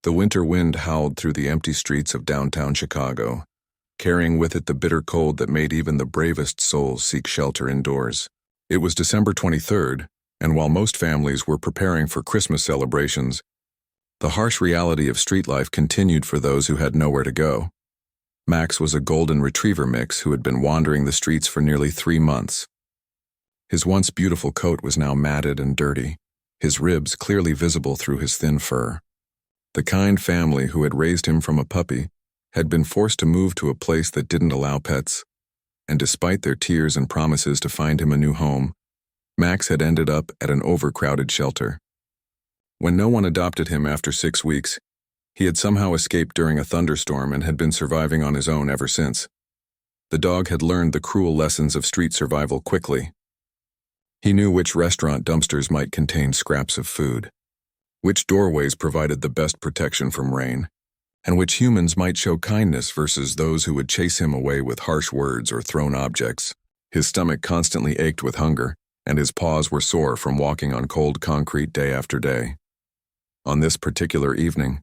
The winter wind howled through the empty streets of downtown Chicago, carrying with it the bitter cold that made even the bravest souls seek shelter indoors. It was December 23rd, and while most families were preparing for Christmas celebrations, the harsh reality of street life continued for those who had nowhere to go. Max was a golden retriever mix who had been wandering the streets for nearly 3 months. His once beautiful coat was now matted and dirty, his ribs clearly visible through his thin fur. The kind family who had raised him from a puppy had been forced to move to a place that didn't allow pets, and despite their tears and promises to find him a new home, Max had ended up at an overcrowded shelter. When no one adopted him after 6 weeks, he had somehow escaped during a thunderstorm and had been surviving on his own ever since. The dog had learned the cruel lessons of street survival quickly. He knew which restaurant dumpsters might contain scraps of food, which doorways provided the best protection from rain, and which humans might show kindness versus those who would chase him away with harsh words or thrown objects. His stomach constantly ached with hunger, and his paws were sore from walking on cold concrete day after day. On this particular evening,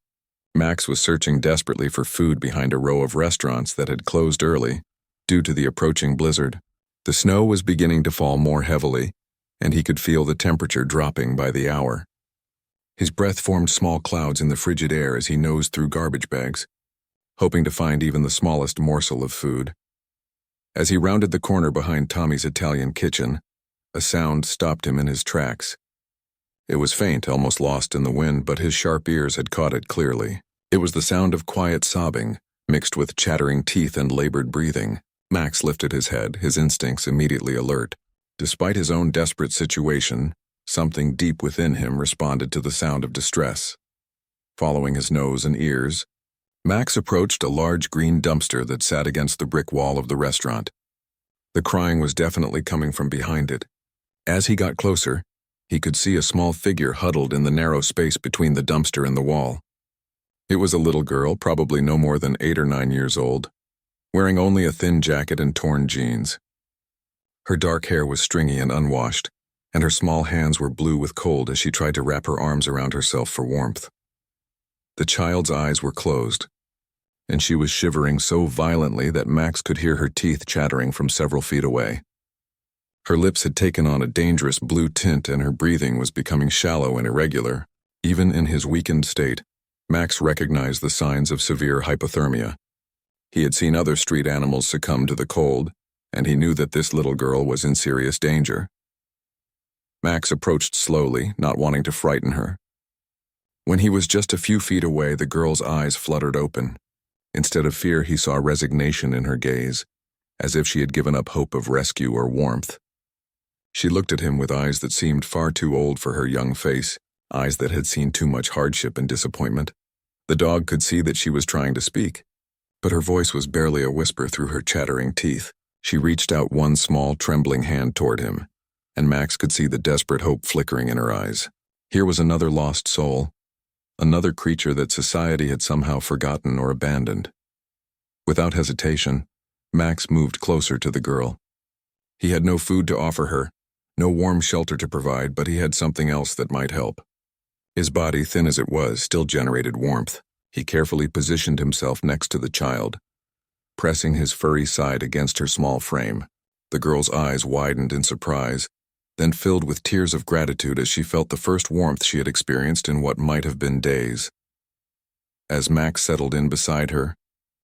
Max was searching desperately for food behind a row of restaurants that had closed early due to the approaching blizzard. The snow was beginning to fall more heavily, and he could feel the temperature dropping by the hour. His breath formed small clouds in the frigid air as he nosed through garbage bags, hoping to find even the smallest morsel of food. As he rounded the corner behind Tommy's Italian kitchen, a sound stopped him in his tracks. It was faint, almost lost in the wind, but his sharp ears had caught it clearly. It was the sound of quiet sobbing, mixed with chattering teeth and labored breathing. Max lifted his head, his instincts immediately alert. Despite his own desperate situation, something deep within him responded to the sound of distress. Following his nose and ears, Max approached a large green dumpster that sat against the brick wall of the restaurant. The crying was definitely coming from behind it. As he got closer, he could see a small figure huddled in the narrow space between the dumpster and the wall. It was a little girl, probably no more than 8 or 9 years old, wearing only a thin jacket and torn jeans. Her dark hair was stringy and unwashed, and her small hands were blue with cold as she tried to wrap her arms around herself for warmth. The child's eyes were closed, and she was shivering so violently that Max could hear her teeth chattering from several feet away. Her lips had taken on a dangerous blue tint and her breathing was becoming shallow and irregular. Even in his weakened state, Max recognized the signs of severe hypothermia. He had seen other street animals succumb to the cold, and he knew that this little girl was in serious danger. Max approached slowly, not wanting to frighten her. When he was just a few feet away, the girl's eyes fluttered open. Instead of fear, he saw resignation in her gaze, as if she had given up hope of rescue or warmth. She looked at him with eyes that seemed far too old for her young face, eyes that had seen too much hardship and disappointment. The dog could see that she was trying to speak, but her voice was barely a whisper through her chattering teeth. She reached out one small, trembling hand toward him, and Max could see the desperate hope flickering in her eyes. Here was another lost soul, another creature that society had somehow forgotten or abandoned. Without hesitation, Max moved closer to the girl. He had no food to offer her, no warm shelter to provide, but he had something else that might help. His body, thin as it was, still generated warmth. He carefully positioned himself next to the child, pressing his furry side against her small frame. The girl's eyes widened in surprise, then filled with tears of gratitude as she felt the first warmth she had experienced in what might have been days. As Max settled in beside her,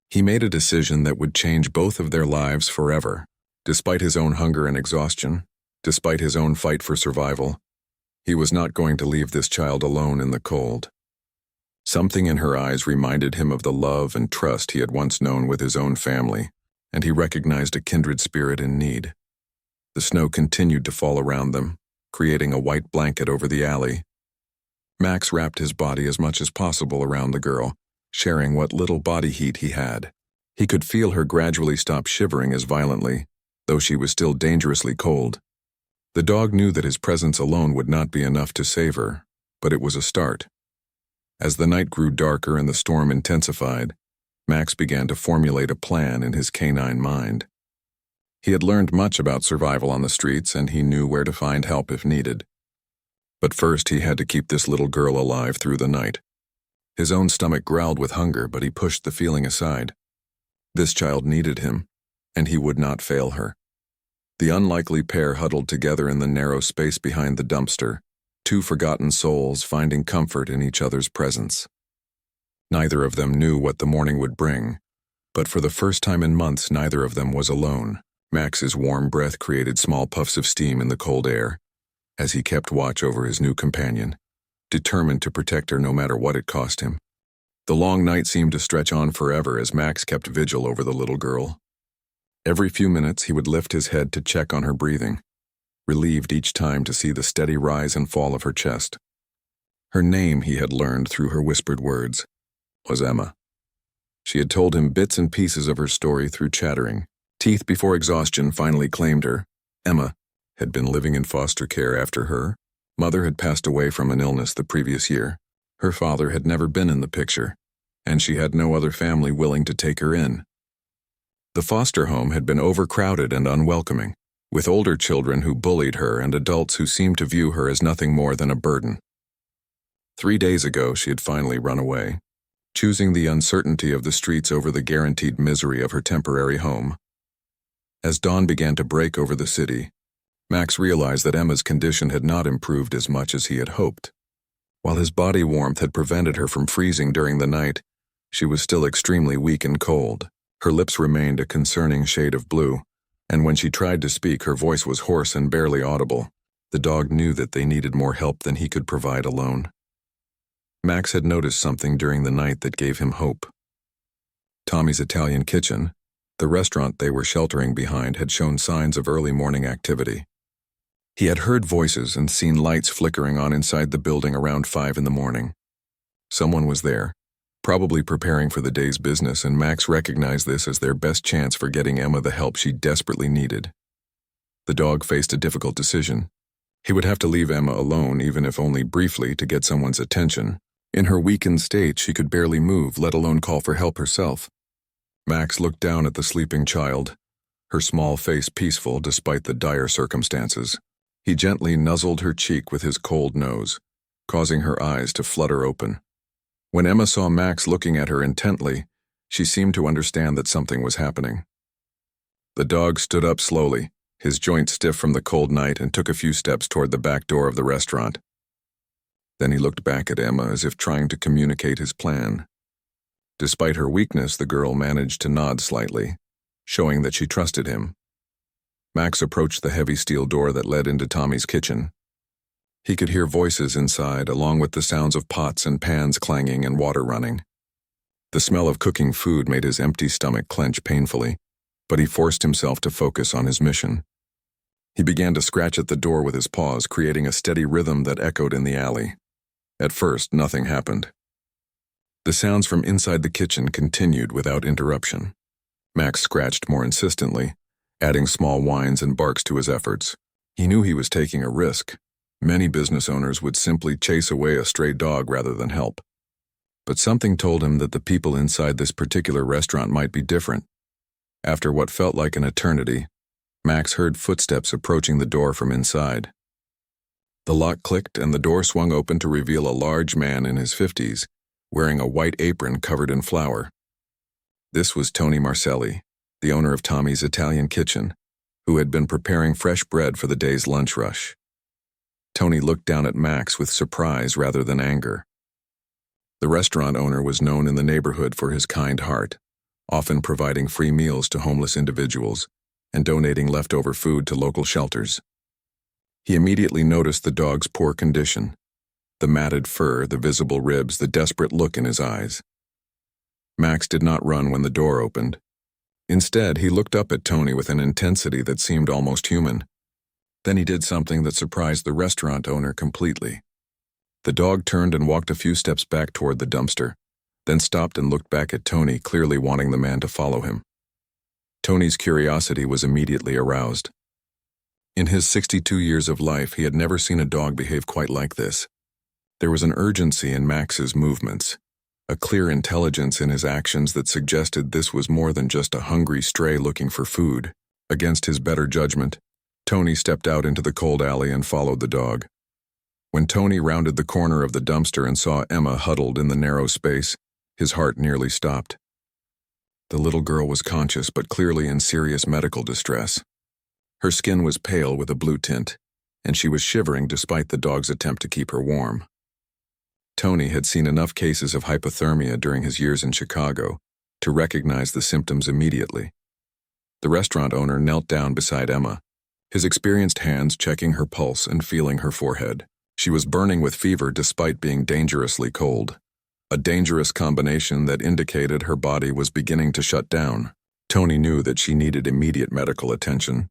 he made a decision that would change both of their lives forever. Despite his own hunger and exhaustion, despite his own fight for survival, he was not going to leave this child alone in the cold. Something in her eyes reminded him of the love and trust he had once known with his own family, and he recognized a kindred spirit in need. The snow continued to fall around them, creating a white blanket over the alley. Max wrapped his body as much as possible around the girl, sharing what little body heat he had. He could feel her gradually stop shivering as violently, though she was still dangerously cold. The dog knew that his presence alone would not be enough to save her, but it was a start. As the night grew darker and the storm intensified, Max began to formulate a plan in his canine mind. He had learned much about survival on the streets, and he knew where to find help if needed. But first he had to keep this little girl alive through the night. His own stomach growled with hunger, but he pushed the feeling aside. This child needed him, and he would not fail her. The unlikely pair huddled together in the narrow space behind the dumpster, two forgotten souls finding comfort in each other's presence. Neither of them knew what the morning would bring, but for the first time in months, neither of them was alone. Max's warm breath created small puffs of steam in the cold air as he kept watch over his new companion, determined to protect her no matter what it cost him. The long night seemed to stretch on forever as Max kept vigil over the little girl. Every few minutes he would lift his head to check on her breathing, relieved each time to see the steady rise and fall of her chest. Her name, he had learned through her whispered words, was Emma. She had told him bits and pieces of her story through chattering. Teeth before exhaustion finally claimed her. Emma had been living in foster care after her mother had passed away from an illness the previous year. Her father had never been in the picture, and she had no other family willing to take her in. The foster home had been overcrowded and unwelcoming, with older children who bullied her and adults who seemed to view her as nothing more than a burden. 3 days ago, she had finally run away, choosing the uncertainty of the streets over the guaranteed misery of her temporary home. As dawn began to break over the city, Max realized that Emma's condition had not improved as much as he had hoped. While his body warmth had prevented her from freezing during the night, she was still extremely weak and cold. Her lips remained a concerning shade of blue, and when she tried to speak, her voice was hoarse and barely audible. The dog knew that they needed more help than he could provide alone. Max had noticed something during the night that gave him hope. Tommy's Italian Kitchen, the restaurant they were sheltering behind, had shown signs of early morning activity. He had heard voices and seen lights flickering on inside the building around 5 in the morning. Someone was there, probably preparing for the day's business, and Max recognized this as their best chance for getting Emma the help she desperately needed. The dog faced a difficult decision. He would have to leave Emma alone, even if only briefly, to get someone's attention. In her weakened state, she could barely move, let alone call for help herself. Max looked down at the sleeping child, her small face peaceful despite the dire circumstances. He gently nuzzled her cheek with his cold nose, causing her eyes to flutter open. When Emma saw Max looking at her intently, she seemed to understand that something was happening. The dog stood up slowly, his joints stiff from the cold night, and took a few steps toward the back door of the restaurant. Then he looked back at Emma as if trying to communicate his plan. Despite her weakness, the girl managed to nod slightly, showing that she trusted him. Max approached the heavy steel door that led into Tommy's kitchen. He could hear voices inside, along with the sounds of pots and pans clanging and water running. The smell of cooking food made his empty stomach clench painfully, but he forced himself to focus on his mission. He began to scratch at the door with his paws, creating a steady rhythm that echoed in the alley. At first, nothing happened. The sounds from inside the kitchen continued without interruption. Max scratched more insistently, adding small whines and barks to his efforts. He knew he was taking a risk. Many business owners would simply chase away a stray dog rather than help. But something told him that the people inside this particular restaurant might be different. After what felt like an eternity, Max heard footsteps approaching the door from inside. The lock clicked and the door swung open to reveal a large man in his 50s, wearing a white apron covered in flour. This was Tony Marcelli, the owner of Tommy's Italian Kitchen, who had been preparing fresh bread for the day's lunch rush. Tony looked down at Max with surprise rather than anger. The restaurant owner was known in the neighborhood for his kind heart, often providing free meals to homeless individuals and donating leftover food to local shelters. He immediately noticed the dog's poor condition, the matted fur, the visible ribs, the desperate look in his eyes. Max did not run when the door opened. Instead, he looked up at Tony with an intensity that seemed almost human. Then he did something that surprised the restaurant owner completely. The dog turned and walked a few steps back toward the dumpster, then stopped and looked back at Tony, clearly wanting the man to follow him. Tony's curiosity was immediately aroused. In his 62 years of life, he had never seen a dog behave quite like this. There was an urgency in Max's movements, a clear intelligence in his actions that suggested this was more than just a hungry stray looking for food. Against his better judgment, Tony stepped out into the cold alley and followed the dog. When Tony rounded the corner of the dumpster and saw Emma huddled in the narrow space, his heart nearly stopped. The little girl was conscious but clearly in serious medical distress. Her skin was pale with a blue tint, and she was shivering despite the dog's attempt to keep her warm. Tony had seen enough cases of hypothermia during his years in Chicago to recognize the symptoms immediately. The restaurant owner knelt down beside Emma, his experienced hands checking her pulse and feeling her forehead. She was burning with fever despite being dangerously cold, a dangerous combination that indicated her body was beginning to shut down. Tony knew that she needed immediate medical attention,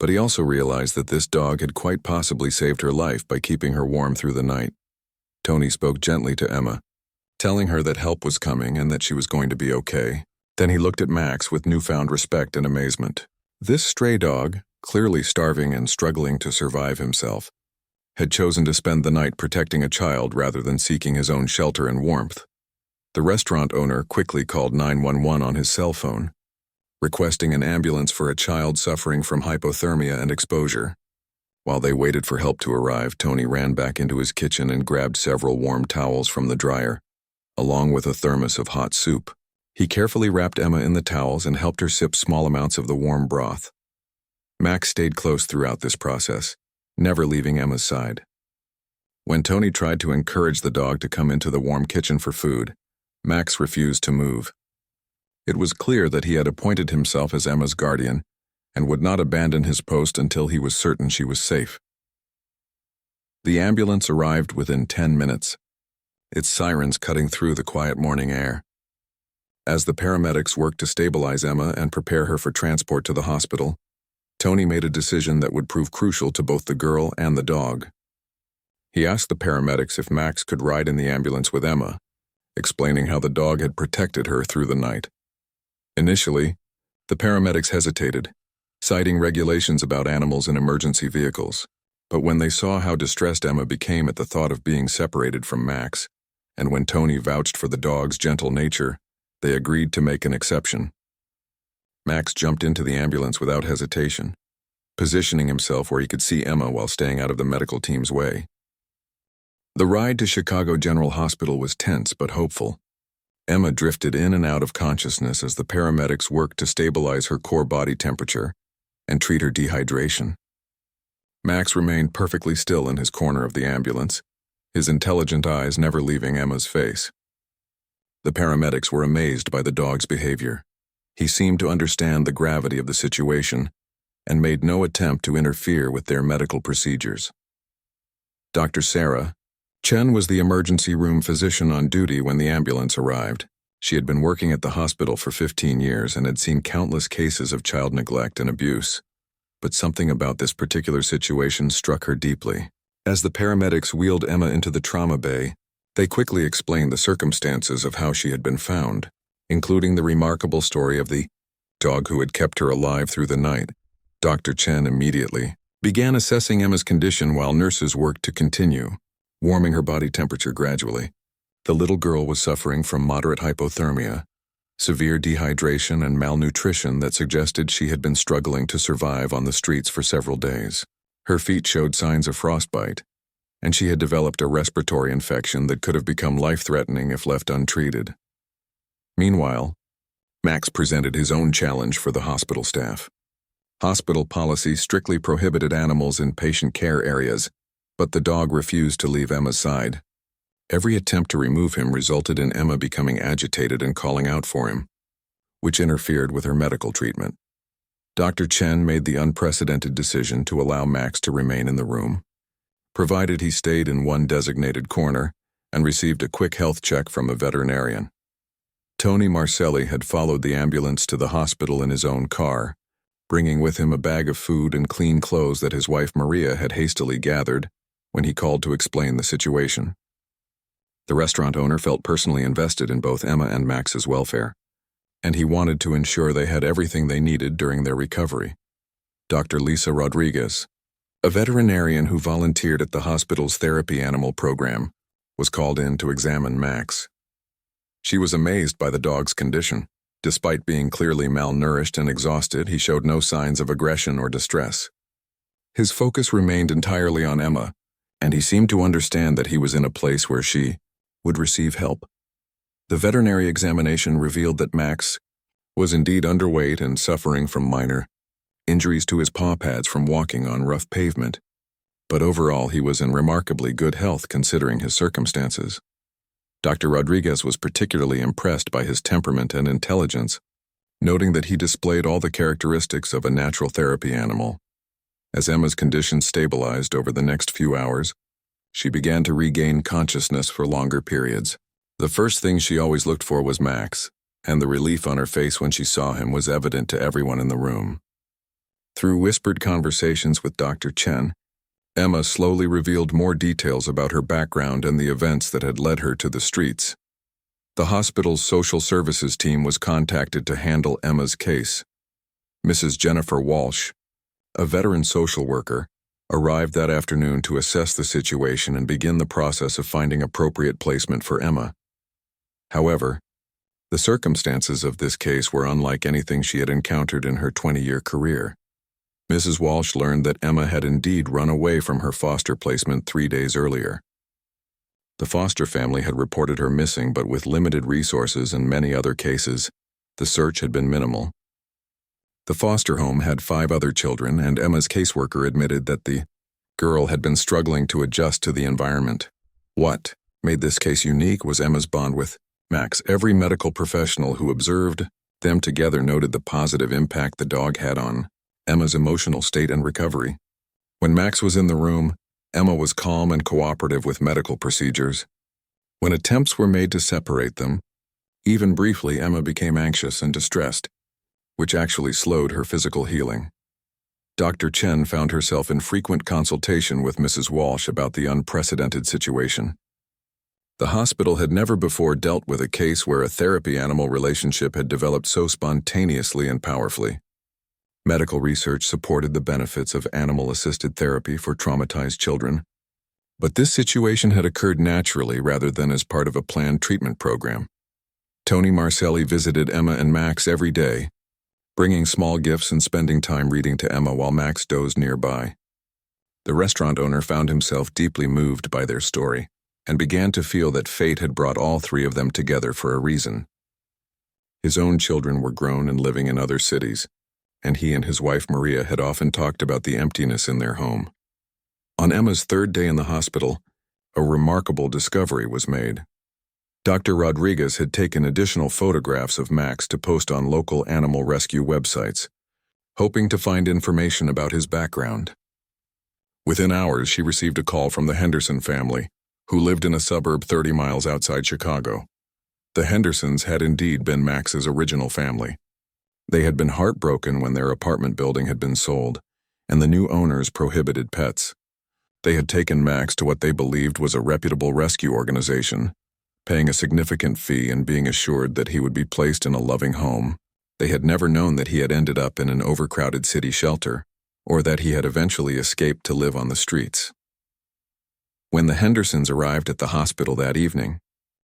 but he also realized that this dog had quite possibly saved her life by keeping her warm through the night. Tony spoke gently to Emma, telling her that help was coming and that she was going to be okay. Then he looked at Max with newfound respect and amazement. This stray dog, clearly starving and struggling to survive himself, had chosen to spend the night protecting a child rather than seeking his own shelter and warmth. The restaurant owner quickly called 911 on his cell phone, requesting an ambulance for a child suffering from hypothermia and exposure. While they waited for help to arrive, Tony ran back into his kitchen and grabbed several warm towels from the dryer, along with a thermos of hot soup. He carefully wrapped Emma in the towels and helped her sip small amounts of the warm broth. Max stayed close throughout this process, never leaving Emma's side. When Tony tried to encourage the dog to come into the warm kitchen for food, Max refused to move. It was clear that he had appointed himself as Emma's guardian and would not abandon his post until he was certain she was safe. The ambulance arrived within 10 minutes, its sirens cutting through the quiet morning air. As the paramedics worked to stabilize Emma and prepare her for transport to the hospital, Tony made a decision that would prove crucial to both the girl and the dog. He asked the paramedics if Max could ride in the ambulance with Emma, explaining how the dog had protected her through the night. Initially, the paramedics hesitated, citing regulations about animals in emergency vehicles. But when they saw how distressed Emma became at the thought of being separated from Max, and when Tony vouched for the dog's gentle nature, they agreed to make an exception. Max jumped into the ambulance without hesitation, positioning himself where he could see Emma while staying out of the medical team's way. The ride to Chicago General Hospital was tense but hopeful. Emma drifted in and out of consciousness as the paramedics worked to stabilize her core body temperature and treat her dehydration. Max remained perfectly still in his corner of the ambulance, his intelligent eyes never leaving Emma's face. The paramedics were amazed by the dog's behavior. He seemed to understand the gravity of the situation and made no attempt to interfere with their medical procedures. Dr. Sarah Chen was the emergency room physician on duty when the ambulance arrived. She had been working at the hospital for 15 years and had seen countless cases of child neglect and abuse. But something about this particular situation struck her deeply. As the paramedics wheeled Emma into the trauma bay, they quickly explained the circumstances of how she had been found, including the remarkable story of the dog who had kept her alive through the night. Dr. Chen immediately began assessing Emma's condition while nurses worked to continue, warming her body temperature gradually. The little girl was suffering from moderate hypothermia, severe dehydration and malnutrition that suggested she had been struggling to survive on the streets for several days. Her feet showed signs of frostbite, and she had developed a respiratory infection that could have become life-threatening if left untreated. Meanwhile, Max presented his own challenge for the hospital staff. Hospital policy strictly prohibited animals in patient care areas, but the dog refused to leave Emma's side. Every attempt to remove him resulted in Emma becoming agitated and calling out for him, which interfered with her medical treatment. Dr. Chen made the unprecedented decision to allow Max to remain in the room, provided he stayed in one designated corner and received a quick health check from a veterinarian. Tony Marcelli had followed the ambulance to the hospital in his own car, bringing with him a bag of food and clean clothes that his wife Maria had hastily gathered when he called to explain the situation. The restaurant owner felt personally invested in both Emma and Max's welfare, and he wanted to ensure they had everything they needed during their recovery. Dr. Lisa Rodriguez, a veterinarian who volunteered at the hospital's therapy animal program, was called in to examine Max. She was amazed by the dog's condition. Despite being clearly malnourished and exhausted, he showed no signs of aggression or distress. His focus remained entirely on Emma, and he seemed to understand that he was in a place where she would receive help. The veterinary examination revealed that Max was indeed underweight and suffering from minor injuries to his paw pads from walking on rough pavement, but overall he was in remarkably good health considering his circumstances. Dr. Rodriguez was particularly impressed by his temperament and intelligence, noting that he displayed all the characteristics of a natural therapy animal. As Emma's condition stabilized over the next few hours, she began to regain consciousness for longer periods. The first thing she always looked for was Max, and the relief on her face when she saw him was evident to everyone in the room. Through whispered conversations with Dr. Chen, Emma slowly revealed more details about her background and the events that had led her to the streets. The hospital's social services team was contacted to handle Emma's case. Mrs. Jennifer Walsh, a veteran social worker, arrived that afternoon to assess the situation and begin the process of finding appropriate placement for Emma. However, the circumstances of this case were unlike anything she had encountered in her 20-year career. Mrs. Walsh learned that Emma had indeed run away from her foster placement 3 days earlier. The foster family had reported her missing, but with limited resources and many other cases, the search had been minimal. The foster home had 5 other children, and Emma's caseworker admitted that the girl had been struggling to adjust to the environment. What made this case unique was Emma's bond with Max. Every medical professional who observed them together noted the positive impact the dog had on Emma's emotional state and recovery. When Max was in the room, Emma was calm and cooperative with medical procedures. When attempts were made to separate them, even briefly, Emma became anxious and distressed, which actually slowed her physical healing. Dr. Chen found herself in frequent consultation with Mrs. Walsh about the unprecedented situation. The hospital had never before dealt with a case where a therapy-animal relationship had developed so spontaneously and powerfully. Medical research supported the benefits of animal-assisted therapy for traumatized children, but this situation had occurred naturally rather than as part of a planned treatment program. Tony Marcelli visited Emma and Max every day, bringing small gifts and spending time reading to Emma while Max dozed nearby. The restaurant owner found himself deeply moved by their story and began to feel that fate had brought all 3 of them together for a reason. His own children were grown and living in other cities, and he and his wife Maria had often talked about the emptiness in their home. On Emma's 3rd day in the hospital, a remarkable discovery was made. Dr. Rodriguez had taken additional photographs of Max to post on local animal rescue websites, hoping to find information about his background. Within hours, she received a call from the Henderson family, who lived in a suburb 30 miles outside Chicago. The Hendersons had indeed been Max's original family. They had been heartbroken when their apartment building had been sold, and the new owners prohibited pets. They had taken Max to what they believed was a reputable rescue organization, paying a significant fee and being assured that he would be placed in a loving home. They had never known that he had ended up in an overcrowded city shelter, or that he had eventually escaped to live on the streets. When the Hendersons arrived at the hospital that evening,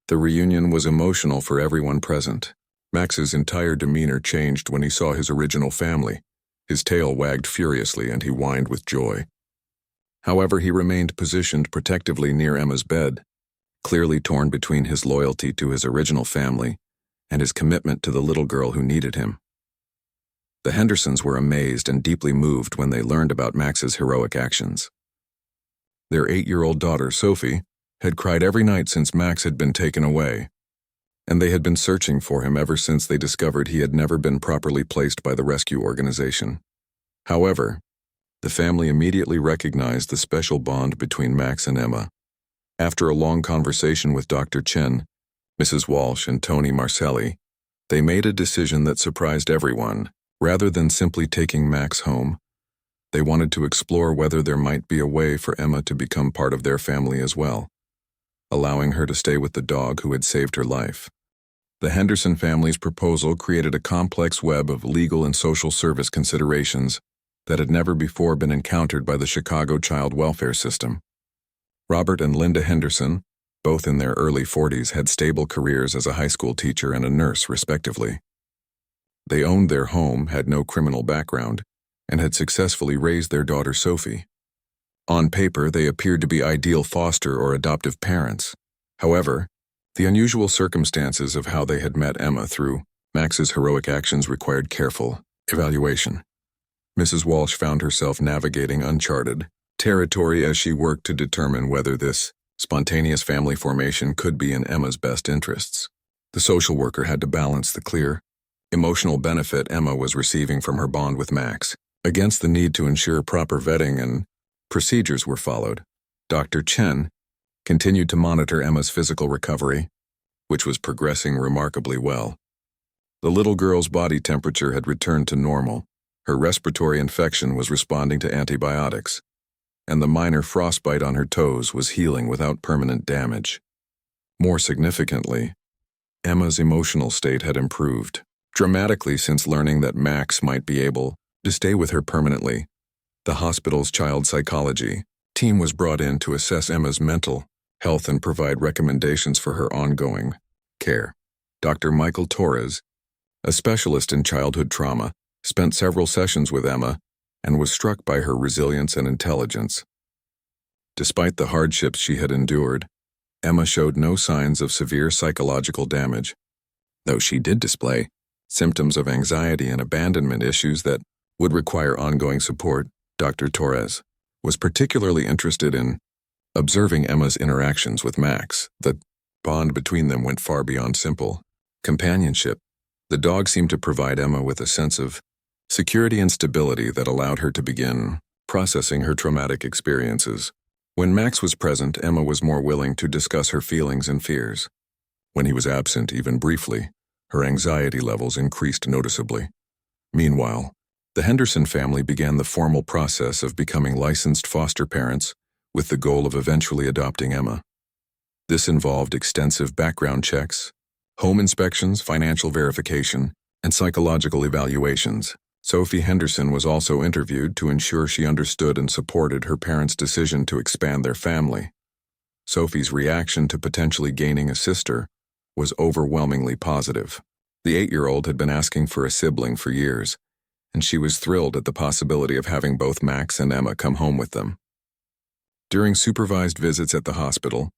the reunion was emotional for everyone present. Max's entire demeanor changed when he saw his original family. His tail wagged furiously and he whined with joy. However, he remained positioned protectively near Emma's bed, clearly torn between his loyalty to his original family and his commitment to the little girl who needed him. The Hendersons were amazed and deeply moved when they learned about Max's heroic actions. Their 8-year-old daughter, Sophie, had cried every night since Max had been taken away, and they had been searching for him ever since they discovered he had never been properly placed by the rescue organization. However, the family immediately recognized the special bond between Max and Emma. After a long conversation with Dr. Chen, Mrs. Walsh, and Tony Marcelli, they made a decision that surprised everyone. Rather than simply taking Max home, they wanted to explore whether there might be a way for Emma to become part of their family as well, allowing her to stay with the dog who had saved her life. The Henderson family's proposal created a complex web of legal and social service considerations that had never before been encountered by the Chicago child welfare system. Robert and Linda Henderson, both in their early 40s, had stable careers as a high school teacher and a nurse, respectively. They owned their home, had no criminal background, and had successfully raised their daughter Sophie. On paper, they appeared to be ideal foster or adoptive parents. However, the unusual circumstances of how they had met Emma through Max's heroic actions required careful evaluation. Mrs. Walsh found herself navigating uncharted territory as she worked to determine whether this spontaneous family formation could be in Emma's best interests. The social worker had to balance the clear, emotional benefit Emma was receiving from her bond with Max against the need to ensure proper vetting and procedures were followed. Dr. Chen continued to monitor Emma's physical recovery, which was progressing remarkably well. The little girl's body temperature had returned to normal, her respiratory infection was responding to antibiotics, and the minor frostbite on her toes was healing without permanent damage. More significantly, Emma's emotional state had improved dramatically since learning that Max might be able to stay with her permanently. The hospital's child psychology team was brought in to assess Emma's mental health and provide recommendations for her ongoing care. Dr. Michael Torres, a specialist in childhood trauma, spent several sessions with Emma and was struck by her resilience and intelligence. Despite the hardships she had endured, Emma showed no signs of severe psychological damage, though she did display symptoms of anxiety and abandonment issues that would require ongoing support. Dr. Torres was particularly interested in observing Emma's interactions with Max. The bond between them went far beyond simple companionship. The dog seemed to provide Emma with a sense of security and stability that allowed her to begin processing her traumatic experiences. When Max was present, Emma was more willing to discuss her feelings and fears. When he was absent, even briefly, her anxiety levels increased noticeably. Meanwhile, the Henderson family began the formal process of becoming licensed foster parents with the goal of eventually adopting Emma. This involved extensive background checks, home inspections, financial verification, and psychological evaluations. Sophie Henderson was also interviewed to ensure she understood and supported her parents' decision to expand their family. Sophie's reaction to potentially gaining a sister was overwhelmingly positive. The 8-year-old had been asking for a sibling for years, and she was thrilled at the possibility of having both Max and Emma come home with them. During supervised visits at the hospital,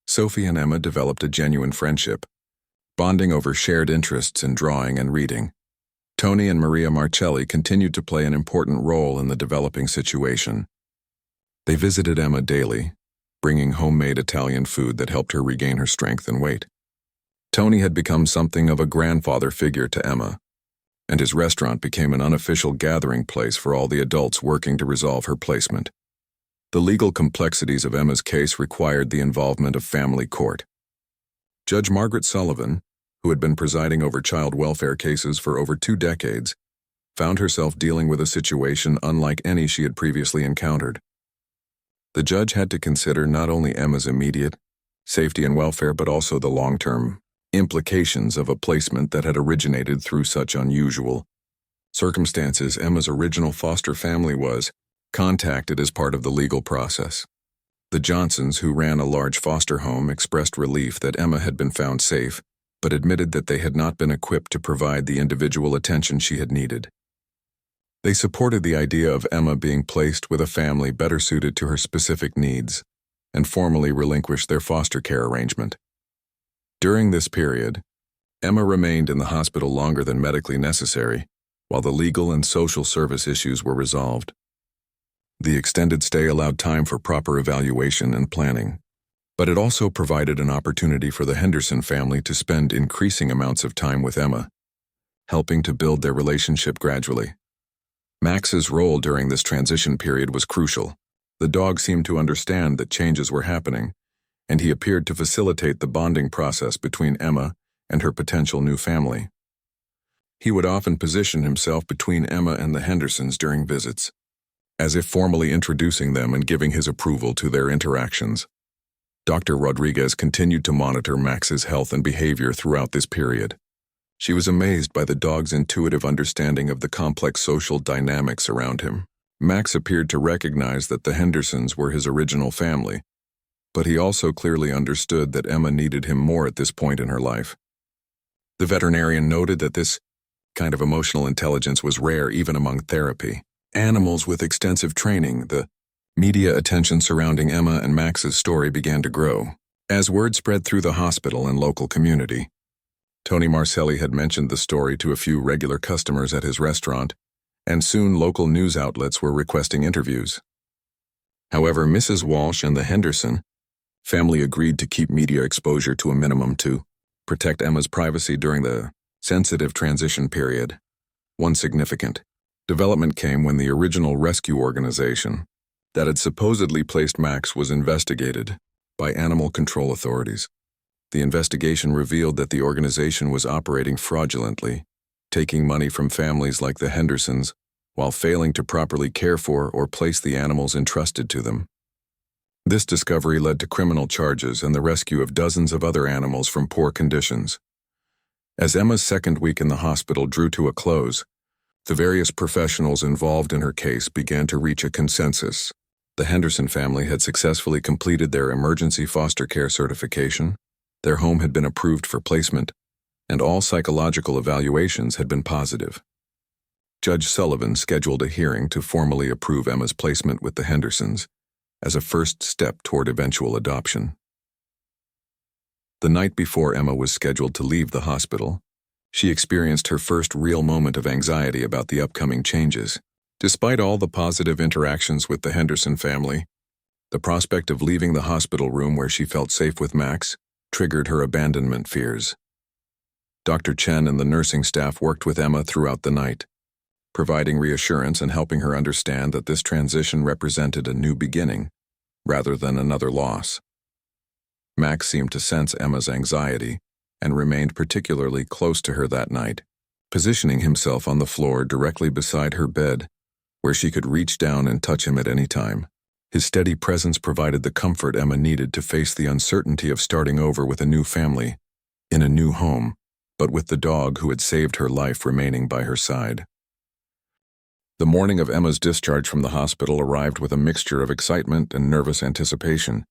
Sophie and Emma developed a genuine friendship, bonding over shared interests in drawing and reading. Tony and Maria Marcelli continued to play an important role in the developing situation. They visited Emma daily, bringing homemade Italian food that helped her regain her strength and weight. Tony had become something of a grandfather figure to Emma, and his restaurant became an unofficial gathering place for all the adults working to resolve her placement. The legal complexities of Emma's case required the involvement of family court. Judge Margaret Sullivan, who had been presiding over child welfare cases for over 2 decades, found herself dealing with a situation unlike any she had previously encountered. The judge had to consider not only Emma's immediate safety and welfare but also the long-term implications of a placement that had originated through such unusual circumstances. Emma's original foster family was contacted as part of the legal process. The Johnsons, who ran a large foster home, expressed relief that Emma had been found safe, but admitted that they had not been equipped to provide the individual attention she had needed. They supported the idea of Emma being placed with a family better suited to her specific needs, and formally relinquished their foster care arrangement. During this period, Emma remained in the hospital longer than medically necessary, while the legal and social service issues were resolved. The extended stay allowed time for proper evaluation and planning, but it also provided an opportunity for the Henderson family to spend increasing amounts of time with Emma, helping to build their relationship gradually. Max's role during this transition period was crucial. The dog seemed to understand that changes were happening, and he appeared to facilitate the bonding process between Emma and her potential new family. He would often position himself between Emma and the Hendersons during visits, as if formally introducing them and giving his approval to their interactions. Dr. Rodriguez continued to monitor Max's health and behavior throughout this period. She was amazed by the dog's intuitive understanding of the complex social dynamics around him. Max appeared to recognize that the Hendersons were his original family, but he also clearly understood that Emma needed him more at this point in her life. The veterinarian noted that this kind of emotional intelligence was rare even among therapy animals with extensive training. The Media attention surrounding Emma and Max's story began to grow, as word spread through the hospital and local community. Tony Marcelli had mentioned the story to a few regular customers at his restaurant, and soon local news outlets were requesting interviews. However, Mrs. Walsh and the Henderson family agreed to keep media exposure to a minimum to protect Emma's privacy during the sensitive transition period. One significant development came when the original rescue organization that had supposedly placed Max was investigated by animal control authorities. The investigation revealed that the organization was operating fraudulently, taking money from families like the Hendersons while failing to properly care for or place the animals entrusted to them. This discovery led to criminal charges and the rescue of dozens of other animals from poor conditions. As Emma's second week in the hospital drew to a close, the various professionals involved in her case began to reach a consensus. The Henderson family had successfully completed their emergency foster care certification, their home had been approved for placement, and all psychological evaluations had been positive. Judge Sullivan scheduled a hearing to formally approve Emma's placement with the Hendersons as a first step toward eventual adoption. The night before Emma was scheduled to leave the hospital, she experienced her first real moment of anxiety about the upcoming changes. Despite all the positive interactions with the Henderson family, the prospect of leaving the hospital room where she felt safe with Max triggered her abandonment fears. Dr. Chen and the nursing staff worked with Emma throughout the night, providing reassurance and helping her understand that this transition represented a new beginning, rather than another loss. Max seemed to sense Emma's anxiety and remained particularly close to her that night, positioning himself on the floor directly beside her bed, where she could reach down and touch him at any time. His steady presence provided the comfort Emma needed to face the uncertainty of starting over with a new family, in a new home, but with the dog who had saved her life remaining by her side. The morning of Emma's discharge from the hospital arrived with a mixture of excitement and nervous anticipation.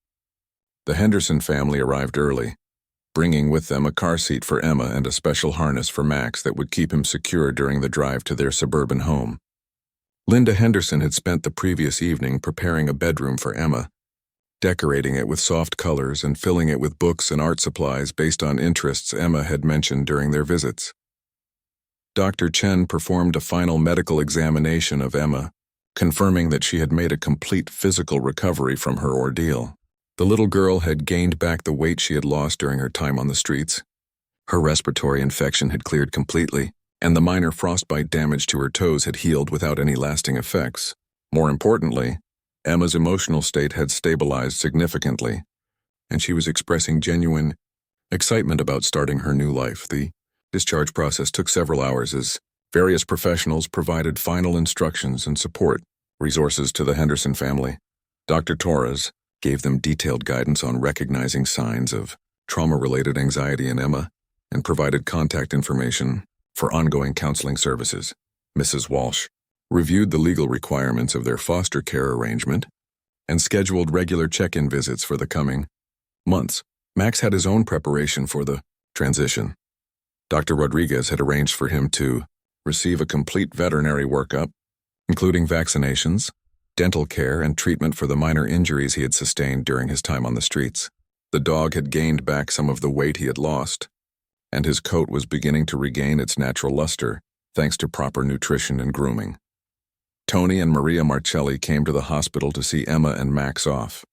The Henderson family arrived early, bringing with them a car seat for Emma and a special harness for Max that would keep him secure during the drive to their suburban home. Linda Henderson had spent the previous evening preparing a bedroom for Emma, decorating it with soft colors and filling it with books and art supplies based on interests Emma had mentioned during their visits. Dr. Chen performed a final medical examination of Emma, confirming that she had made a complete physical recovery from her ordeal. The little girl had gained back the weight she had lost during her time on the streets. Her respiratory infection had cleared completely, and the minor frostbite damage to her toes had healed without any lasting effects. More importantly, Emma's emotional state had stabilized significantly, and she was expressing genuine excitement about starting her new life. The discharge process took several hours as various professionals provided final instructions and support resources to the Henderson family. Dr. Torres gave them detailed guidance on recognizing signs of trauma-related anxiety in Emma and provided contact information for ongoing counseling services. Mrs. Walsh reviewed the legal requirements of their foster care arrangement and scheduled regular check-in visits for the coming months. Max had his own preparation for the transition. Dr. Rodriguez had arranged for him to receive a complete veterinary workup, including vaccinations, dental care, and treatment for the minor injuries he had sustained during his time on the streets. The dog had gained back some of the weight he had lost, and his coat was beginning to regain its natural luster thanks to proper nutrition and grooming. Tony and Maria Marcelli came to the hospital to see Emma and Max off,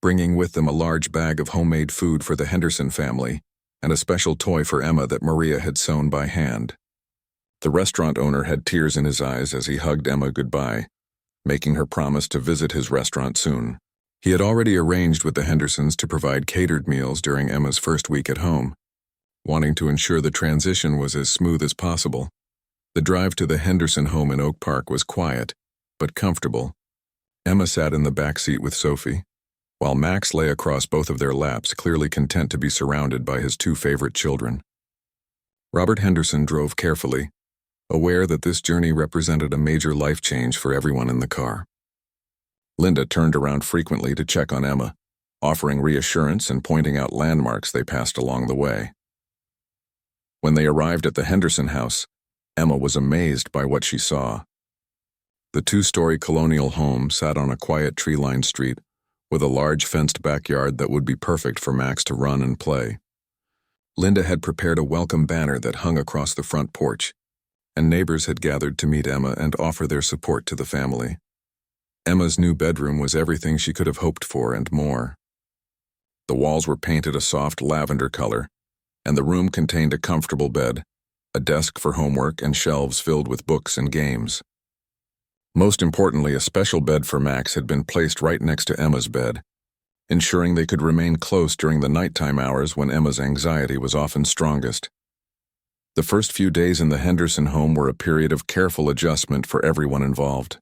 bringing with them a large bag of homemade food for the Henderson family and a special toy for Emma that Maria had sewn by hand. The restaurant owner had tears in his eyes as he hugged Emma goodbye, making her promise to visit his restaurant soon. He had already arranged with the Hendersons to provide catered meals during Emma's first week at home, wanting to ensure the transition was as smooth as possible. The drive to the Henderson home in Oak Park was quiet, but comfortable. Emma sat in the back seat with Sophie, while Max lay across both of their laps, clearly content to be surrounded by his two favorite children. Robert Henderson drove carefully, aware that this journey represented a major life change for everyone in the car. Linda turned around frequently to check on Emma, offering reassurance and pointing out landmarks they passed along the way. When they arrived at the Henderson house, Emma was amazed by what she saw. The two-story colonial home sat on a quiet tree-lined street with a large fenced backyard that would be perfect for Max to run and play. Linda had prepared a welcome banner that hung across the front porch, and neighbors had gathered to meet Emma and offer their support to the family. Emma's new bedroom was everything she could have hoped for and more. The walls were painted a soft lavender color, and the room contained a comfortable bed, a desk for homework, and shelves filled with books and games. Most importantly, a special bed for Max had been placed right next to Emma's bed, ensuring they could remain close during the nighttime hours when Emma's anxiety was often strongest. The first few days in the Henderson home were a period of careful adjustment for everyone involved.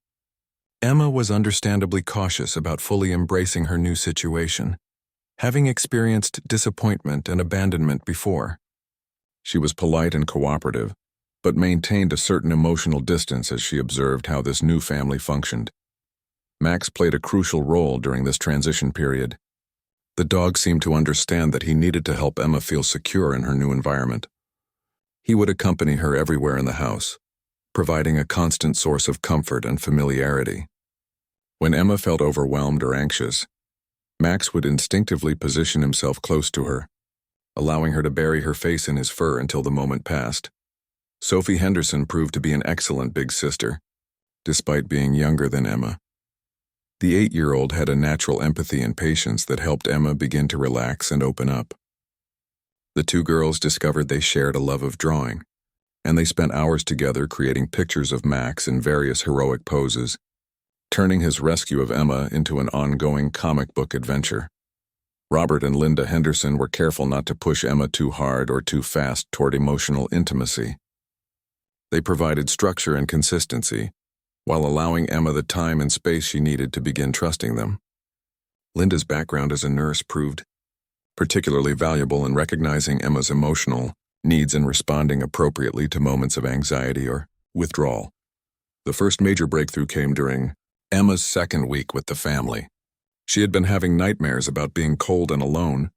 Emma was understandably cautious about fully embracing her new situation, having experienced disappointment and abandonment before. She was polite and cooperative, but maintained a certain emotional distance as she observed how this new family functioned. Max played a crucial role during this transition period. The dog seemed to understand that he needed to help Emma feel secure in her new environment. He would accompany her everywhere in the house, providing a constant source of comfort and familiarity. When Emma felt overwhelmed or anxious, Max would instinctively position himself close to her, allowing her to bury her face in his fur until the moment passed. Sophie Henderson proved to be an excellent big sister, despite being younger than Emma. The 8-year-old had a natural empathy and patience that helped Emma begin to relax and open up. The two girls discovered they shared a love of drawing, and they spent hours together creating pictures of Max in various heroic poses, turning his rescue of Emma into an ongoing comic book adventure. Robert and Linda Henderson were careful not to push Emma too hard or too fast toward emotional intimacy. They provided structure and consistency, while allowing Emma the time and space she needed to begin trusting them. Linda's background as a nurse proved particularly valuable in recognizing Emma's emotional needs and responding appropriately to moments of anxiety or withdrawal. The first major breakthrough came during Emma's second week with the family. She had been having nightmares about being cold and alone,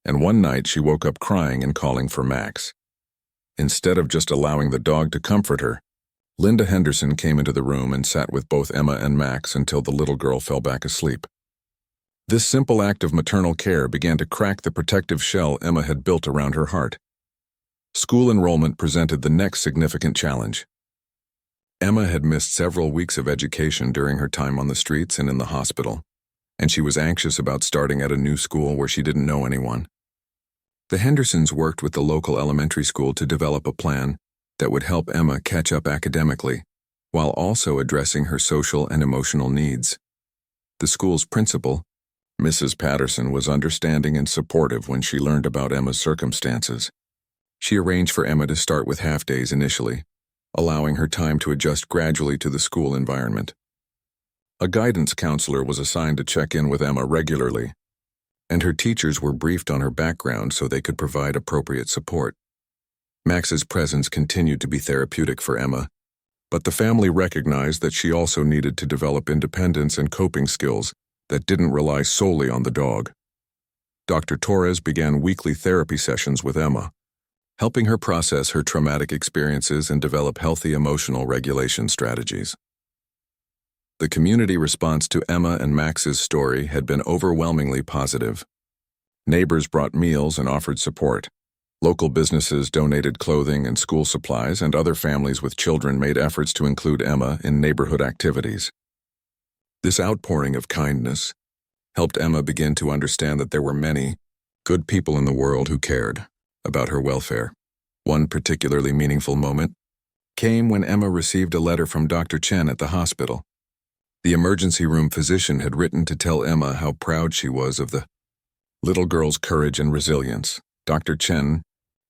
and one night she woke up crying and calling for Max. Instead of just allowing the dog to comfort her, Linda Henderson came into the room and sat with both Emma and Max until the little girl fell back asleep. This simple act of maternal care began to crack the protective shell Emma had built around her heart. School enrollment presented the next significant challenge. Emma had missed several weeks of education during her time on the streets and in the hospital, and she was anxious about starting at a new school where she didn't know anyone. The Hendersons worked with the local elementary school to develop a plan that would help Emma catch up academically, while also addressing her social and emotional needs. The school's principal, Mrs. Patterson, was understanding and supportive when she learned about Emma's circumstances. She arranged for Emma to start with half-days initially, allowing her time to adjust gradually to the school environment. A guidance counselor was assigned to check in with Emma regularly, and her teachers were briefed on her background so they could provide appropriate support. Max's presence continued to be therapeutic for Emma, but the family recognized that she also needed to develop independence and coping skills that didn't rely solely on the dog. Dr. Torres began weekly therapy sessions with Emma, helping her process her traumatic experiences and develop healthy emotional regulation strategies. The community response to Emma and Max's story had been overwhelmingly positive. Neighbors brought meals and offered support. Local businesses donated clothing and school supplies, and other families with children made efforts to include Emma in neighborhood activities. This outpouring of kindness helped Emma begin to understand that there were many good people in the world who cared about her welfare. One particularly meaningful moment came when Emma received a letter from Dr. Chen at the hospital. The emergency room physician had written to tell Emma how proud she was of the little girl's courage and resilience. Dr. Chen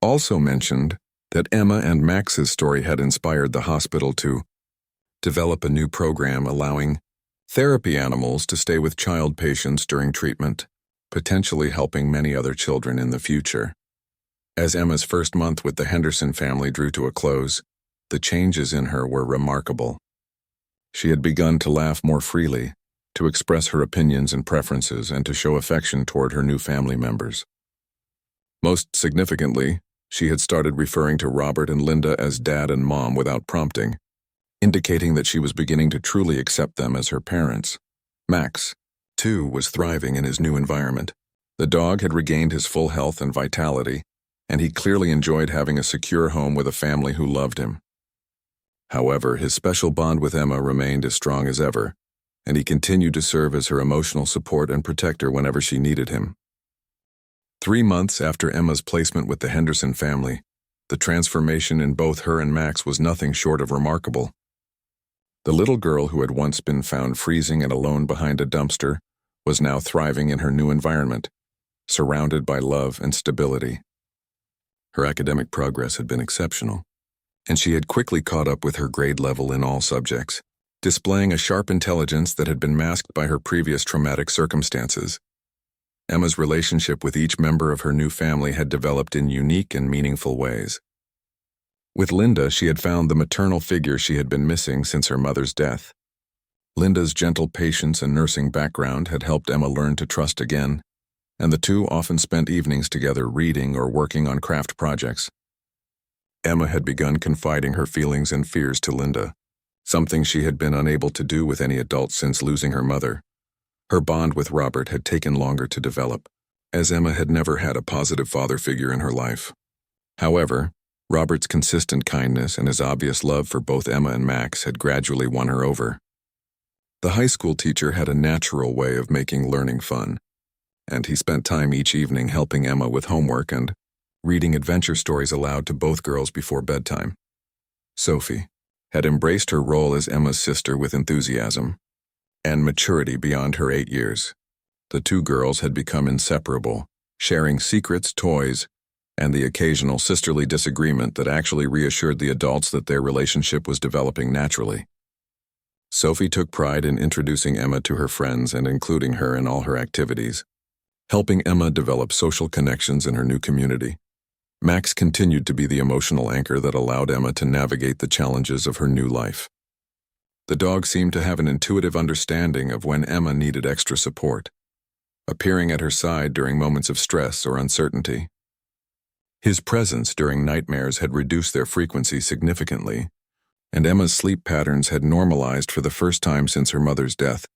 also mentioned that Emma and Max's story had inspired the hospital to develop a new program allowing therapy animals to stay with child patients during treatment, potentially helping many other children in the future. As Emma's first month with the Henderson family drew to a close, the changes in her were remarkable. She had begun to laugh more freely, to express her opinions and preferences, and to show affection toward her new family members. Most significantly, she had started referring to Robert and Linda as Dad and Mom without prompting, indicating that she was beginning to truly accept them as her parents. Max, too, was thriving in his new environment. The dog had regained his full health and vitality, and he clearly enjoyed having a secure home with a family who loved him. However, his special bond with Emma remained as strong as ever, and he continued to serve as her emotional support and protector whenever she needed him. 3 months after Emma's placement with the Henderson family, the transformation in both her and Max was nothing short of remarkable. The little girl who had once been found freezing and alone behind a dumpster was now thriving in her new environment, surrounded by love and stability. Her academic progress had been exceptional, and she had quickly caught up with her grade level in all subjects, displaying a sharp intelligence that had been masked by her previous traumatic circumstances. Emma's relationship with each member of her new family had developed in unique and meaningful ways. With Linda, she had found the maternal figure she had been missing since her mother's death. Linda's gentle patience and nursing background had helped Emma learn to trust again, and the two often spent evenings together reading or working on craft projects. Emma had begun confiding her feelings and fears to Linda, something she had been unable to do with any adult since losing her mother. Her bond with Robert had taken longer to develop, as Emma had never had a positive father figure in her life. However, Robert's consistent kindness and his obvious love for both Emma and Max had gradually won her over. The high school teacher had a natural way of making learning fun, and he spent time each evening helping Emma with homework and reading adventure stories aloud to both girls before bedtime. Sophie had embraced her role as Emma's sister with enthusiasm and maturity beyond her 8 years. The two girls had become inseparable, sharing secrets, toys, and the occasional sisterly disagreement that actually reassured the adults that their relationship was developing naturally. Sophie took pride in introducing Emma to her friends and including her in all her activities, helping Emma develop social connections in her new community. Max continued to be the emotional anchor that allowed Emma to navigate the challenges of her new life. The dog seemed to have an intuitive understanding of when Emma needed extra support, appearing at her side during moments of stress or uncertainty. His presence during nightmares had reduced their frequency significantly, and Emma's sleep patterns had normalized for the first time since her mother's death.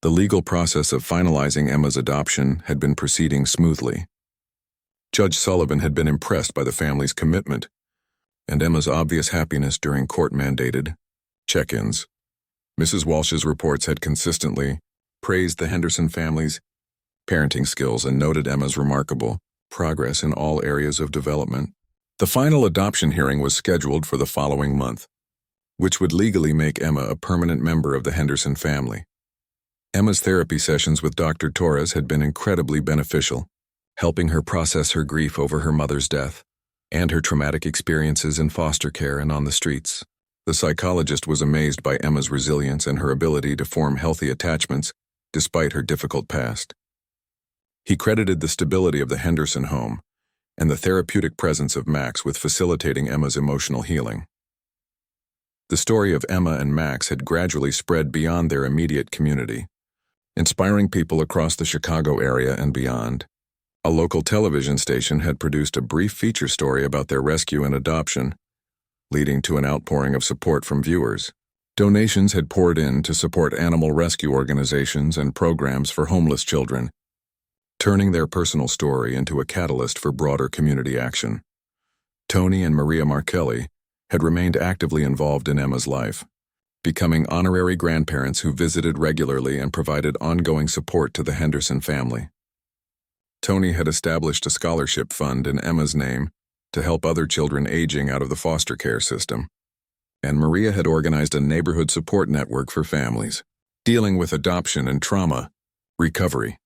The legal process of finalizing Emma's adoption had been proceeding smoothly. Judge Sullivan had been impressed by the family's commitment and Emma's obvious happiness during court-mandated check-ins. Mrs. Walsh's reports had consistently praised the Henderson family's parenting skills and noted Emma's remarkable progress in all areas of development. The final adoption hearing was scheduled for the following month, which would legally make Emma a permanent member of the Henderson family. Emma's therapy sessions with Dr. Torres had been incredibly beneficial, helping her process her grief over her mother's death and her traumatic experiences in foster care and on the streets. The psychologist was amazed by Emma's resilience and her ability to form healthy attachments despite her difficult past. He credited the stability of the Henderson home and the therapeutic presence of Max with facilitating Emma's emotional healing. The story of Emma and Max had gradually spread beyond their immediate community, inspiring people across the Chicago area and beyond. A local television station had produced a brief feature story about their rescue and adoption, leading to an outpouring of support from viewers. Donations had poured in to support animal rescue organizations and programs for homeless children, turning their personal story into a catalyst for broader community action. Tony and Maria Markelli had remained actively involved in Emma's life, becoming honorary grandparents who visited regularly and provided ongoing support to the Henderson family. Tony had established a scholarship fund in Emma's name to help other children aging out of the foster care system, and Maria had organized a neighborhood support network for families dealing with adoption and trauma recovery.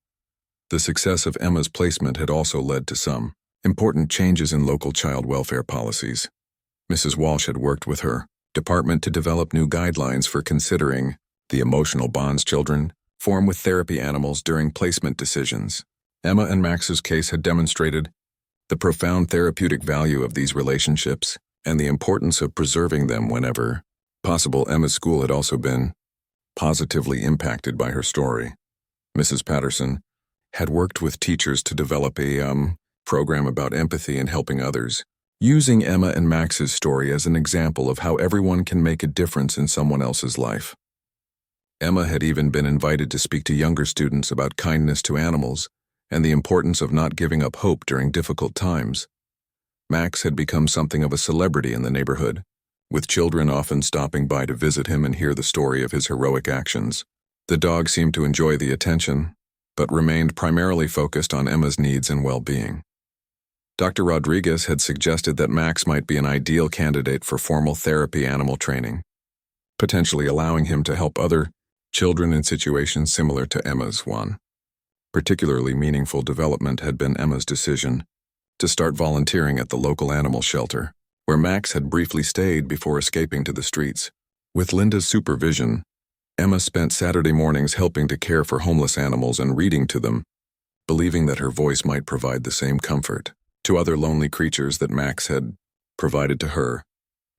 The success of Emma's placement had also led to some important changes in local child welfare policies. Mrs. Walsh had worked with her department to develop new guidelines for considering the emotional bonds children form with therapy animals during placement decisions. Emma and Max's case had demonstrated the profound therapeutic value of these relationships and the importance of preserving them whenever possible. Emma's school had also been positively impacted by her story. Mrs. Patterson had worked with teachers to develop a program about empathy and helping others, using Emma and Max's story as an example of how everyone can make a difference in someone else's life. Emma had even been invited to speak to younger students about kindness to animals and the importance of not giving up hope during difficult times. Max had become something of a celebrity in the neighborhood, with children often stopping by to visit him and hear the story of his heroic actions. The dog seemed to enjoy the attention, but remained primarily focused on Emma's needs and well-being. Dr. Rodriguez had suggested that Max might be an ideal candidate for formal therapy animal training, potentially allowing him to help other children in situations similar to Emma's one. Particularly meaningful development had been Emma's decision to start volunteering at the local animal shelter, where Max had briefly stayed before escaping to the streets. With Linda's supervision, Emma spent Saturday mornings helping to care for homeless animals and reading to them, believing that her voice might provide the same comfort to other lonely creatures that Max had provided to her.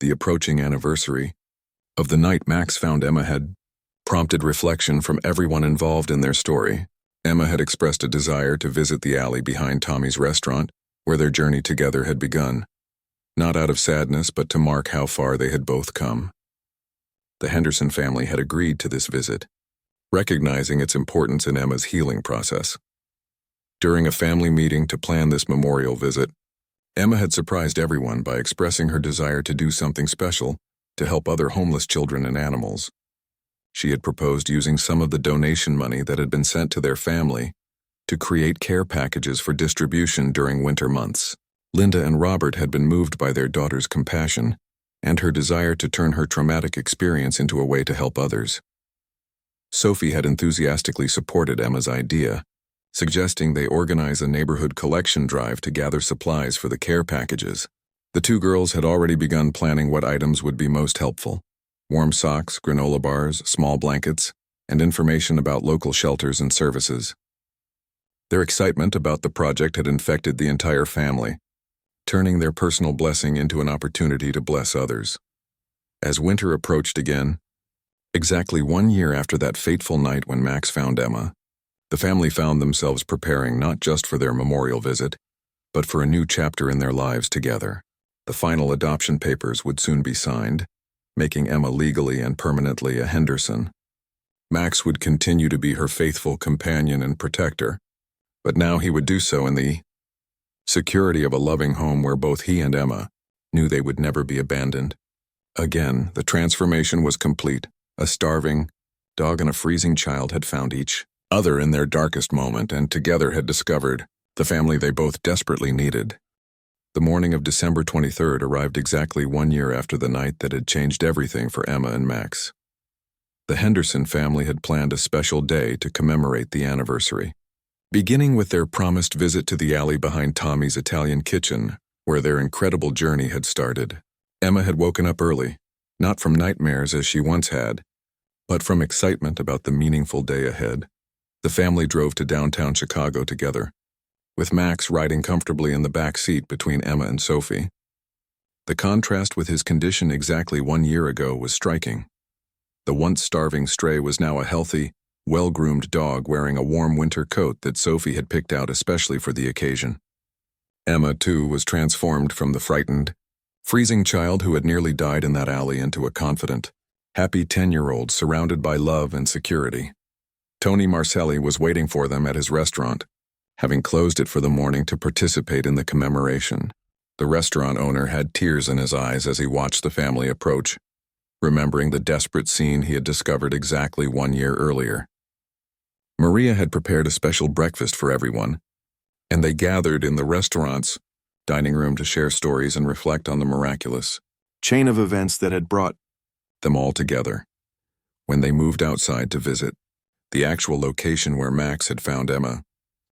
The approaching anniversary of the night Max found Emma had prompted reflection from everyone involved in their story. Emma had expressed a desire to visit the alley behind Tommy's restaurant, where their journey together had begun, not out of sadness but to mark how far they had both come. The Henderson family had agreed to this visit, recognizing its importance in Emma's healing process. During a family meeting to plan this memorial visit, Emma had surprised everyone by expressing her desire to do something special to help other homeless children and animals. She had proposed using some of the donation money that had been sent to their family to create care packages for distribution during winter months. Linda and Robert had been moved by their daughter's compassion and her desire to turn her traumatic experience into a way to help others. Sophie had enthusiastically supported Emma's idea, suggesting they organize a neighborhood collection drive to gather supplies for the care packages. The two girls had already begun planning what items would be most helpful: warm socks, granola bars, small blankets, and information about local shelters and services. Their excitement about the project had infected the entire family, turning their personal blessing into an opportunity to bless others. As winter approached again, exactly 1 year after that fateful night when Max found Emma, the family found themselves preparing not just for their memorial visit, but for a new chapter in their lives together. The final adoption papers would soon be signed, making Emma legally and permanently a Henderson. Max would continue to be her faithful companion and protector, but now he would do so in the security of a loving home where both he and Emma knew they would never be abandoned. Again, the transformation was complete. A starving dog and a freezing child had found each other in their darkest moment and together had discovered the family they both desperately needed. The morning of December 23rd arrived exactly 1 year after the night that had changed everything for Emma and Max. The Henderson family had planned a special day to commemorate the anniversary, beginning with their promised visit to the alley behind Tommy's Italian kitchen, where their incredible journey had started. Emma had woken up early, not from nightmares as she once had, but from excitement about the meaningful day ahead. The family drove to downtown Chicago together, with Max riding comfortably in the back seat between Emma and Sophie. The contrast with his condition exactly 1 year ago was striking. The once starving stray was now a healthy, well-groomed dog wearing a warm winter coat that Sophie had picked out especially for the occasion. Emma, too, was transformed from the frightened, freezing child who had nearly died in that alley into a confident, happy 10-year-old surrounded by love and security. Tony Marcelli was waiting for them at his restaurant, having closed it for the morning to participate in the commemoration. The restaurant owner had tears in his eyes as he watched the family approach, remembering the desperate scene he had discovered exactly 1 year earlier. Maria had prepared a special breakfast for everyone, and they gathered in the restaurant's dining room to share stories and reflect on the miraculous chain of events that had brought them all together. When they moved outside to visit the actual location where Max had found Emma,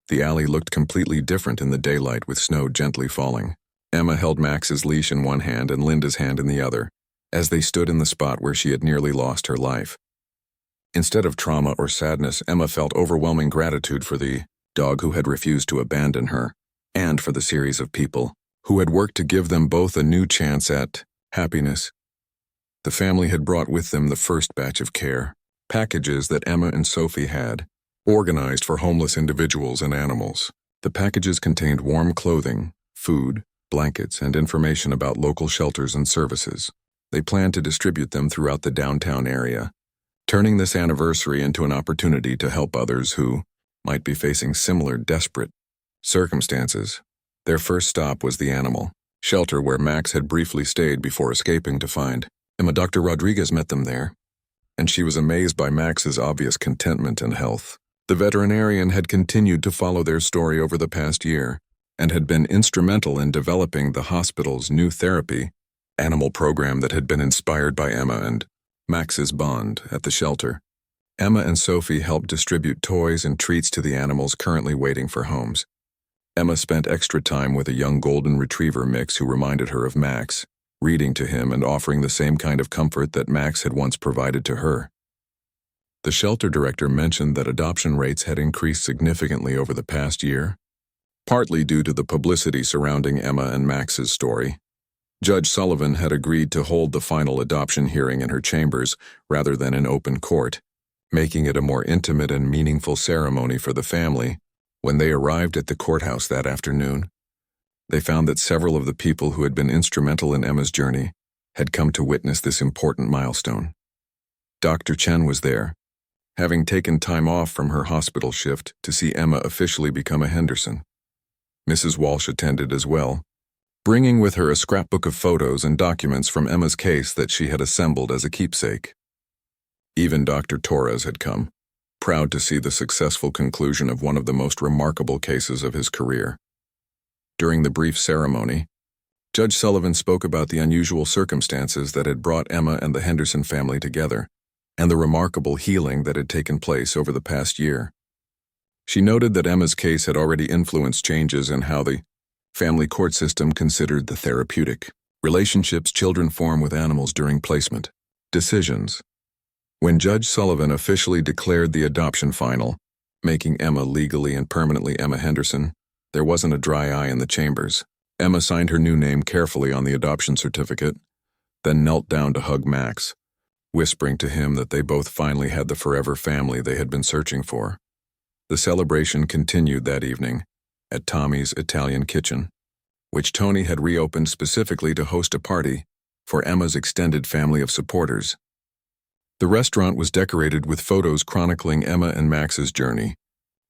the alley looked completely different in the daylight with snow gently falling. Emma held Max's leash in one hand and Linda's hand in the other, as they stood in the spot where she had nearly lost her life. Instead of trauma or sadness, Emma felt overwhelming gratitude for the dog who had refused to abandon her, and for the series of people who had worked to give them both a new chance at happiness. The family had brought with them the first batch of care packages that Emma and Sophie had organized for homeless individuals and animals. The packages contained warm clothing, food, blankets, and information about local shelters and services. They planned to distribute them throughout the downtown area, turning this anniversary into an opportunity to help others who might be facing similar desperate circumstances. Their first stop was the animal shelter where Max had briefly stayed before escaping to find Emma. Dr. Rodriguez met them there, and she was amazed by Max's obvious contentment and health. The veterinarian had continued to follow their story over the past year and had been instrumental in developing the hospital's new therapy animal program that had been inspired by Emma and Max's bond at the shelter. Emma and Sophie helped distribute toys and treats to the animals currently waiting for homes. Emma spent extra time with a young golden retriever mix who reminded her of Max, reading to him and offering the same kind of comfort that Max had once provided to her. The shelter director mentioned that adoption rates had increased significantly over the past year, partly due to the publicity surrounding Emma and Max's story. Judge Sullivan had agreed to hold the final adoption hearing in her chambers rather than in open court, making it a more intimate and meaningful ceremony for the family. When they arrived at the courthouse that afternoon, they found that several of the people who had been instrumental in Emma's journey had come to witness this important milestone. Dr. Chen was there, having taken time off from her hospital shift to see Emma officially become a Henderson. Mrs. Walsh attended as well, bringing with her a scrapbook of photos and documents from Emma's case that she had assembled as a keepsake. Even Dr. Torres had come, proud to see the successful conclusion of one of the most remarkable cases of his career. During the brief ceremony, Judge Sullivan spoke about the unusual circumstances that had brought Emma and the Henderson family together, and the remarkable healing that had taken place over the past year. She noted that Emma's case had already influenced changes in how the family court system considered the therapeutic relationships children form with animals during placement decisions. When Judge Sullivan officially declared the adoption final, making Emma legally and permanently Emma Henderson, there wasn't a dry eye in the chambers. Emma signed her new name carefully on the adoption certificate, then knelt down to hug Max, whispering to him that they both finally had the forever family they had been searching for. The celebration continued that evening at Tommy's Italian Kitchen, which Tony had reopened specifically to host a party for Emma's extended family of supporters. The restaurant was decorated with photos chronicling Emma and Max's journey,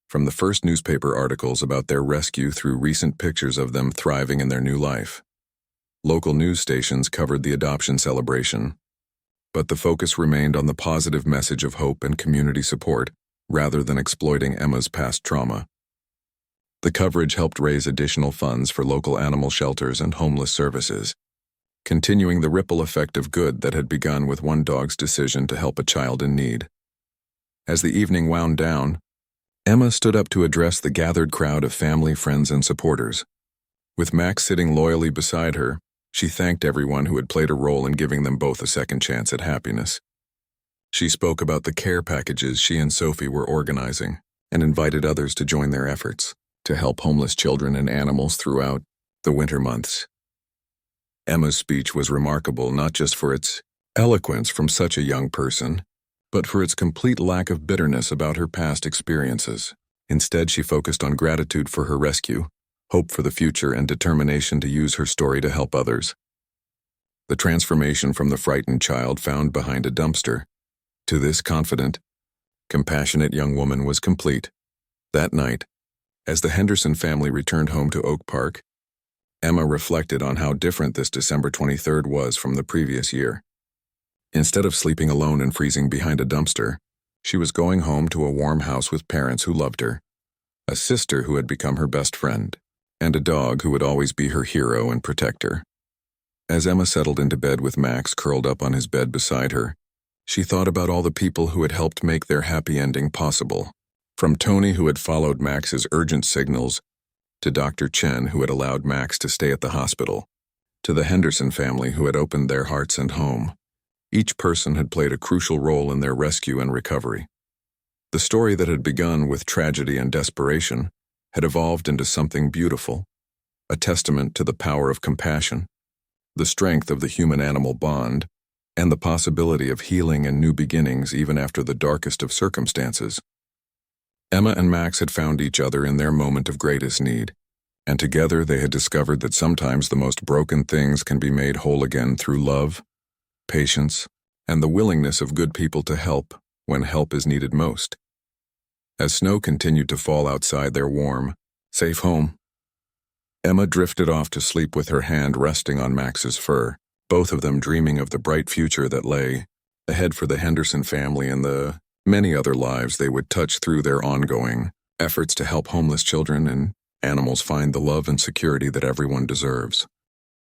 from the first newspaper articles about their rescue through recent pictures of them thriving in their new life. Local news stations covered the adoption celebration, but the focus remained on the positive message of hope and community support rather than exploiting Emma's past trauma. The coverage helped raise additional funds for local animal shelters and homeless services, continuing the ripple effect of good that had begun with one dog's decision to help a child in need. As the evening wound down, Emma stood up to address the gathered crowd of family, friends, and supporters. With Max sitting loyally beside her, she thanked everyone who had played a role in giving them both a second chance at happiness. She spoke about the care packages she and Sophie were organizing and invited others to join their efforts to help homeless children and animals throughout the winter months. Emma's speech was remarkable not just for its eloquence from such a young person, but for its complete lack of bitterness about her past experiences. Instead, she focused on gratitude for her rescue, hope for the future, and determination to use her story to help others. The transformation from the frightened child found behind a dumpster to this confident, compassionate young woman was complete. That night, as the Henderson family returned home to Oak Park, Emma reflected on how different this December 23rd was from the previous year. Instead of sleeping alone and freezing behind a dumpster, she was going home to a warm house with parents who loved her, a sister who had become her best friend, and a dog who would always be her hero and protector. As Emma settled into bed with Max curled up on his bed beside her, she thought about all the people who had helped make their happy ending possible. From Tony, who had followed Max's urgent signals, to Dr. Chen, who had allowed Max to stay at the hospital, to the Henderson family who had opened their hearts and home. Each person had played a crucial role in their rescue and recovery. The story that had begun with tragedy and desperation had evolved into something beautiful, a testament to the power of compassion, the strength of the human-animal bond, and the possibility of healing and new beginnings even after the darkest of circumstances. Emma and Max had found each other in their moment of greatest need, and together they had discovered that sometimes the most broken things can be made whole again through love, patience, and the willingness of good people to help when help is needed most. As snow continued to fall outside their warm, safe home, Emma drifted off to sleep with her hand resting on Max's fur, both of them dreaming of the bright future that lay ahead for the Henderson family and the many other lives they would touch through their ongoing efforts to help homeless children and animals find the love and security that everyone deserves.